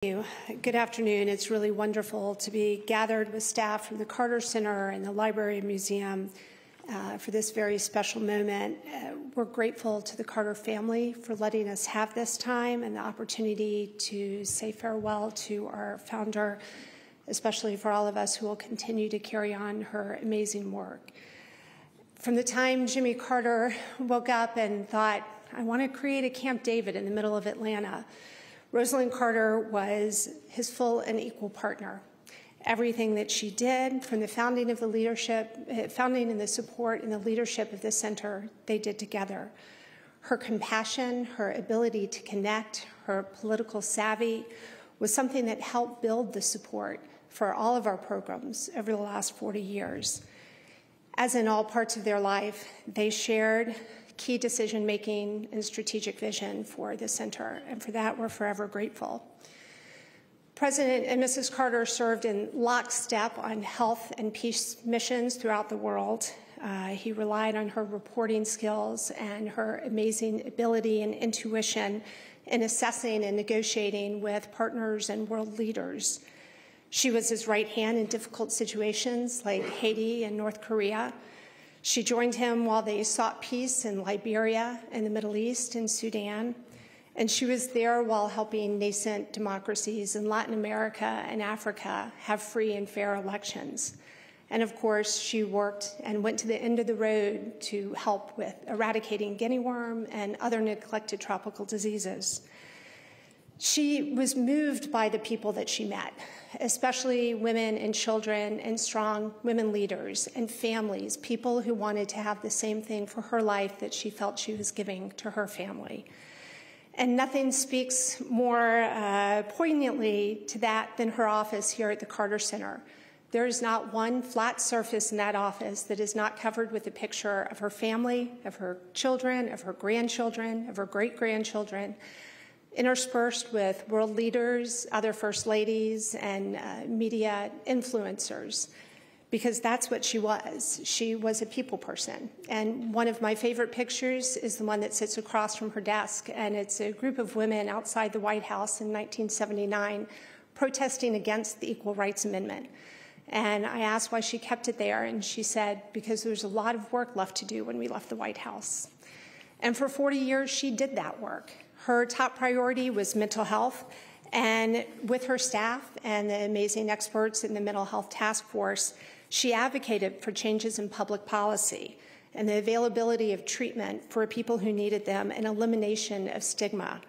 Good afternoon. It's really wonderful to be gathered with staff from the Carter Center and the Library and Museum for this very special moment. We're grateful to the Carter family for letting us have this time and the opportunity to say farewell to our founder, especially for all of us who will continue to carry on her amazing work. From the time Jimmy Carter woke up and thought, I want to create a Camp David in the middle of Atlanta, Rosalynn Carter was his full and equal partner. Everything that she did, from the founding of the leadership, founding and the support and the leadership of the center, they did together. Her compassion, her ability to connect, her political savvy was something that helped build the support for all of our programs over the last 40 years. As in all parts of their life, they shared key decision-making and strategic vision for the center, and for that, we're forever grateful. President and Mrs. Carter served in lockstep on health and peace missions throughout the world. He relied on her reporting skills and her amazing ability and intuition in assessing and negotiating with partners and world leaders. She was his right hand in difficult situations like Haiti and North Korea. She joined him while they sought peace in Liberia and the Middle East and Sudan, and she was there while helping nascent democracies in Latin America and Africa have free and fair elections. And of course, she worked and went to the end of the road to help with eradicating guinea worm and other neglected tropical diseases. She was moved by the people that she met, especially women and children and strong women leaders and families, people who wanted to have the same thing for her life that she felt she was giving to her family. And nothing speaks more poignantly to that than her office here at the Carter Center. There is not one flat surface in that office that is not covered with a picture of her family, of her children, of her grandchildren, of her great-grandchildren, interspersed with world leaders, other First Ladies, and media influencers, because that's what she was. She was a people person. And one of my favorite pictures is the one that sits across from her desk, and it's a group of women outside the White House in 1979 protesting against the Equal Rights Amendment. And I asked why she kept it there, and she said, because there's a lot of work left to do when we left the White House. And for 40 years, she did that work. Her top priority was mental health, and with her staff and the amazing experts in the Mental Health Task Force, she advocated for changes in public policy and the availability of treatment for people who needed them and elimination of stigma.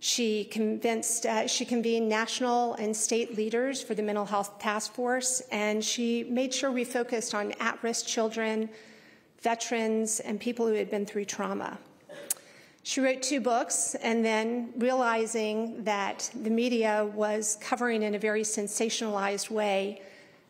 She convened national and state leaders for the Mental Health Task Force, and she made sure we focused on at-risk children, veterans, and people who had been through trauma. She wrote 2 books, and then realizing that the media was covering in a very sensationalized way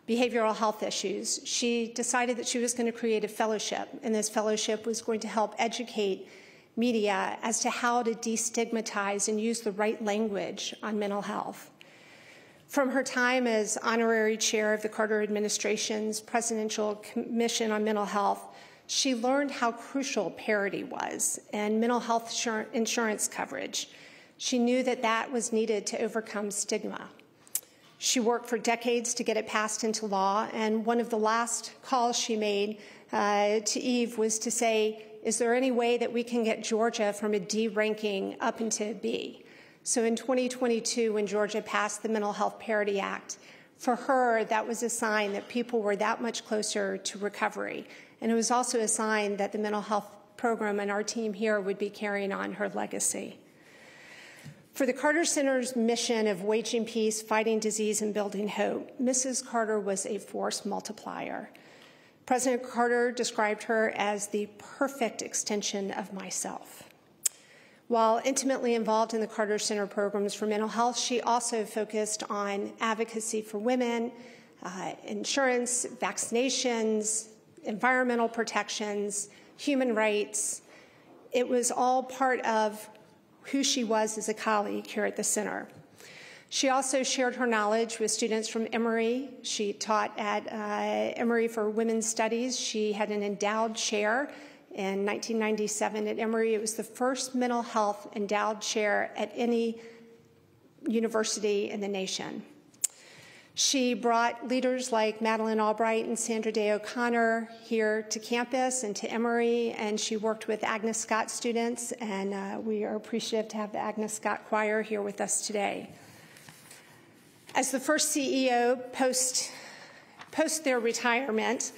behavioral health issues, she decided that she was going to create a fellowship, and this fellowship was going to help educate media as to how to destigmatize and use the right language on mental health. From her time as honorary chair of the Carter administration's Presidential Commission on Mental Health, she learned how crucial parity was and mental health insurance coverage. She knew that that was needed to overcome stigma. She worked for decades to get it passed into law, and one of the last calls she made to Eve was to say, is there any way that we can get Georgia from a D ranking up into a B? So in 2022, when Georgia passed the Mental Health Parity Act, for her, that was a sign that people were that much closer to recovery. And it was also a sign that the mental health program and our team here would be carrying on her legacy. For the Carter Center's mission of waging peace, fighting disease, and building hope, Mrs. Carter was a force multiplier. President Carter described her as the perfect extension of myself. While intimately involved in the Carter Center programs for mental health, she also focused on advocacy for women, insurance, vaccinations, environmental protections, human rights. It was all part of who she was as a colleague here at the center. She also shared her knowledge with students from Emory. She taught at Emory for Women's Studies. She had an endowed chair in 1997 at Emory. It was the first mental health endowed chair at any university in the nation. She brought leaders like Madeleine Albright and Sandra Day O'Connor here to campus and to Emory, and she worked with Agnes Scott students, and we are appreciative to have the Agnes Scott Choir here with us today. As the first CEO post their retirement,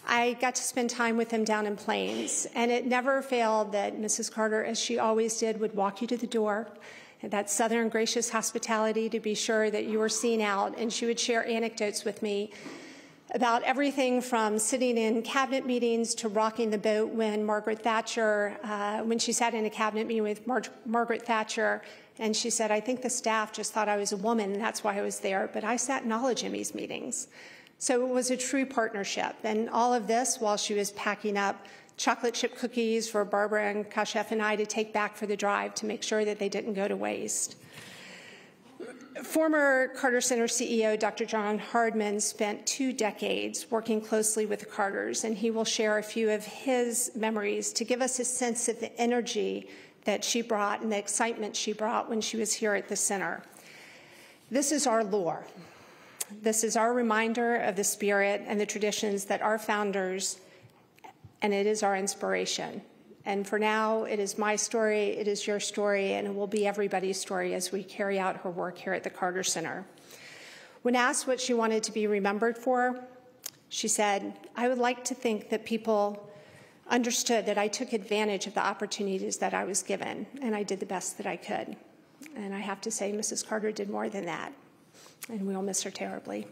I got to spend time with them down in Plains, and it never failed that Mrs. Carter, as she always did, would walk you to the door, and that Southern gracious hospitality to be sure that you were seen out, and she would share anecdotes with me about everything from sitting in cabinet meetings to rocking the boat when Margaret Thatcher, when she sat in a cabinet meeting with Margaret Thatcher, and she said, I think the staff just thought I was a woman, and that's why I was there, but I sat in all of Jimmy's meetings. So it was a true partnership, and all of this while she was packing up chocolate chip cookies for Barbara and Kashef and I to take back for the drive to make sure that they didn't go to waste. Former Carter Center CEO Dr. John Hardman spent 2 decades working closely with the Carters, and he will share a few of his memories to give us a sense of the energy that she brought and the excitement she brought when she was here at the center. This is our lore. This is our reminder of the spirit and the traditions that our founders, and it is our inspiration. And for now, it is my story, it is your story, and it will be everybody's story as we carry out her work here at the Carter Center. When asked what she wanted to be remembered for, she said, I would like to think that people understood that I took advantage of the opportunities that I was given, and I did the best that I could. And I have to say, Mrs. Carter did more than that, and we'll miss her terribly.